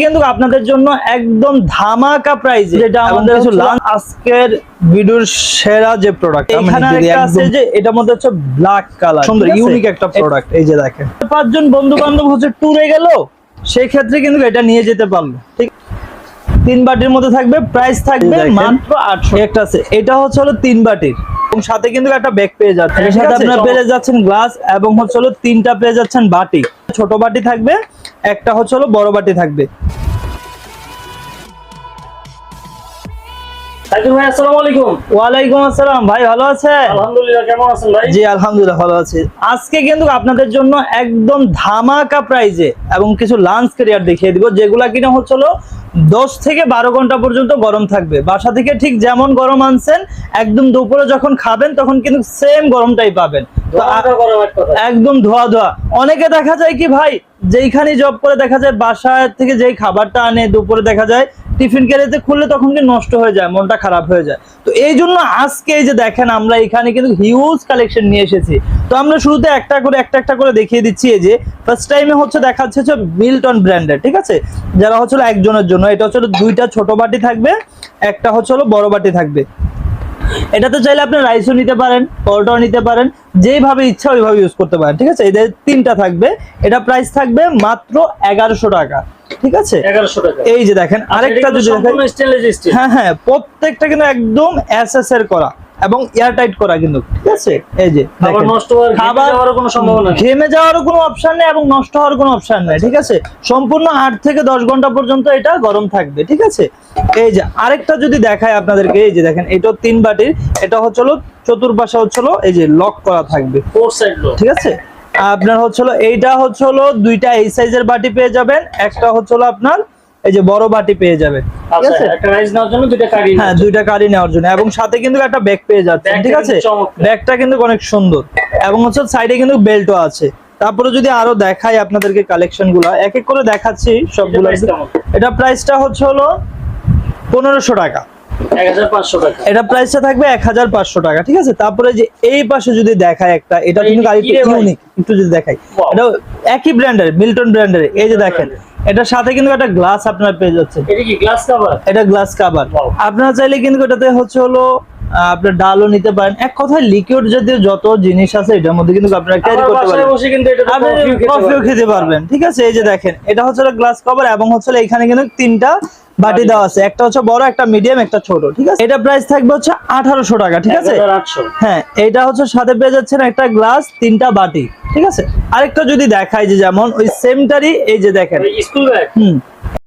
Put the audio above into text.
কিন্তু আপনাদের জন্য একদম ধামাকা প্রাইসে, যেটা আমাদের আজকের ভিডিওর সেরা যে প্রোডাক্ট। এখানে একটা আছে যে এটার মধ্যে হচ্ছে ব্ল্যাক কালার, সুন্দর ইউনিক একটা প্রোডাক্ট। এই যে দেখেন, 5 জন বন্ধু বান্ধব হচ্ছে ট্যুরে গেল, সেই ক্ষেত্রে কিন্তু এটা নিয়ে যেতে পারলো। ঠিক, 3 বাটির মধ্যে থাকবে, প্রাইস থাকবে মাত্র 800। একটা আছে, এটা হচ্ছে হলো 3 বাটির, এবং সাথে কিন্তু একটা ব্যাগ পেয়ে যাচ্ছেন। এর সাথে আপনারা পেয়ে যাচ্ছেন গ্লাস, এবং হচ্ছে হলো 3টা পেয়ে যাচ্ছেন বাটি। ছোট বাটি থাকবে, একটা হচ্ছে হলো বড় বাটি থাকবে। ভাই আসসালামু আলাইকুম। ওয়ালাইকুম আসসালাম ভাই, ভালো আছেন? আলহামদুলিল্লাহ, কেমন আছেন ভাই? জি আলহামদুলিল্লাহ ভালো আছি। আজকে কিন্তু আপনাদের জন্য একদম ধামাকা প্রাইজে এবং কিছু লাঞ্চ ক্যারিয়ার দেখিয়ে দিব, যেগুলা কিনা হচ্ছে 10 থেকে 12 ঘন্টা পর্যন্ত গরম থাকবে। বাসা থেকে ঠিক যেমন গরম আনছেন, একদম দুপুরে যখন খাবেন তখন কিন্তু সেম গরমটাই পাবেন, একদম ধোয়া ধোয়া। অনেকে দেখা যায় কি ভাই, যেইখানে জব করে দেখা যায় বাসা থেকে যেই খাবারটা আনে দুপুরে দেখা যায় টিফিন ক্যারিতে খুললে তখন কিন্তু নষ্ট হয়ে যায়, মনটা খারাপ হয়ে যায়। তো এই জন্য আজকে এই যে দেখেন, আমরা এখানে কিন্তু হিউজ কালেকশন নিয়ে এসেছি। তো আমরা শুরুতে একটা করে দেখিয়ে দিচ্ছি। এই যে ফার্স্ট টাইমে হচ্ছে দেখাচ্ছে হচ্ছে মিল্টন ব্র্যান্ডের, ঠিক আছে, যারা হচ্ছে একজনের জন্য। এটা হচ্ছে 2টা ছোট বাটি থাকবে, একটা হচ্ছে বড় বাটি থাকবে। এটাতে চাইলে আপনি রাইসও নিতে পারেন, পরোটাও নিতে পারেন, যেইভাবে ইচ্ছা ওইভাবে ইউজ করতে পারেন, ঠিক আছে। এদের 3টা থাকবে, এটা প্রাইস থাকবে মাত্র 1100 টাকা, ঠিক আছে, 1100 টাকা। এই যে দেখেন আরেকটা যদি দেখেন, হ্যাঁ প্রত্যেকটা কিন্তু একদম এসএস এর করা এবং এয়ার টাইট করা কিন্তু, ঠিক আছে। এই যে খাবার নষ্ট হওয়ার কোনো সম্ভাবনা নেই, ঘেমে যাওয়ারও কোনো অপশন নেই এবং নষ্ট হওয়ার কোনো অপশন নেই, ঠিক আছে। সম্পূর্ণ 8 থেকে 10 ঘন্টা পর্যন্ত এটা গরম থাকবে, ঠিক আছে। এই যে আরেকটা যদি দেখায় আপনাদেরকে, এই যে দেখেন, এটা 3 বাটির, এটা হচ্ছে চতুর্পাশে হচ্ছে এই যে লক করা থাকবে, 4 সাইড লক, ঠিক আছে। আপনার হচ্ছে এইটা হচ্ছে 2টা এই সাইজের বাটি পেয়ে যাবেন, একটা হচ্ছে আপনার এই যে বড় বাটি পেয়ে যাবেন, ঠিক আছে। একটা রাইস নেওয়ার জন্য 2টা কারি, হ্যাঁ 2টা কারি নেওয়ার জন্য, এবং সাথে কিন্তু একটা ব্যাগ পেয়ে যাচ্ছেন, ঠিক আছে। ব্যাগটা কিন্তু অনেক সুন্দর, এবং হচ্ছে সাইডে কিন্তু বেল্টও আছে। তারপরে যদি আরো দেখাই আপনাদেরকে কালেকশন গুলা, এক এক করে দেখাচ্ছি সবগুলো। এটা প্রাইসটা হচ্ছে 1500 টাকা, 1500 টাকা। এটা প্রাইসটা থাকবে 1500 টাকা, ঠিক আছে। তারপরে যে এই পাশে যদি দেখায় একটা, এটা কিন্তু আরেকটু ইউনিক, একটু যদি দেখাই, এটা একই ব্র্যান্ডের, মিল্টন ব্র্যান্ডের। এই যে দেখেন, এটার সাথে কিন্তু একটা গ্লাস আপনারা পেয়ে যাচ্ছেন। এটা কি গ্লাস কভার? এটা গ্লাস কভার। আপনারা চাইলে কিন্তু এটাতে হচ্ছে আপনার ডালও নিতে পারেন। এক কথায় লিকুইড জাতীয় যত জিনিস আছে এটার মধ্যে কিন্তু আপনারা ক্যারি করতে পারবেন, আপনি কফিও খেতে পারবেন, ঠিক আছে। এই যে দেখেন, এটা হচ্ছে গ্লাস কভার, এবং হচ্ছে এখানে কিন্তু 3টা বাটি দেওয়া আছে, একটা হচ্ছে বড়, একটা মিডিয়াম, একটা ছোট, ঠিক আছে। এটা প্রাইস থাকবে হচ্ছে 1800 টাকা, ঠিক আছে। হ্যাঁ, এটা হচ্ছে সাথে পেয়ে যাচ্ছেন একটা গ্লাস, 3টা বাটি, ঠিক আছে। আরেকটা যদি দেখাই, যে যেমন ওই সেমটারই, এই যে দেখেন স্কুল ব্যাগ,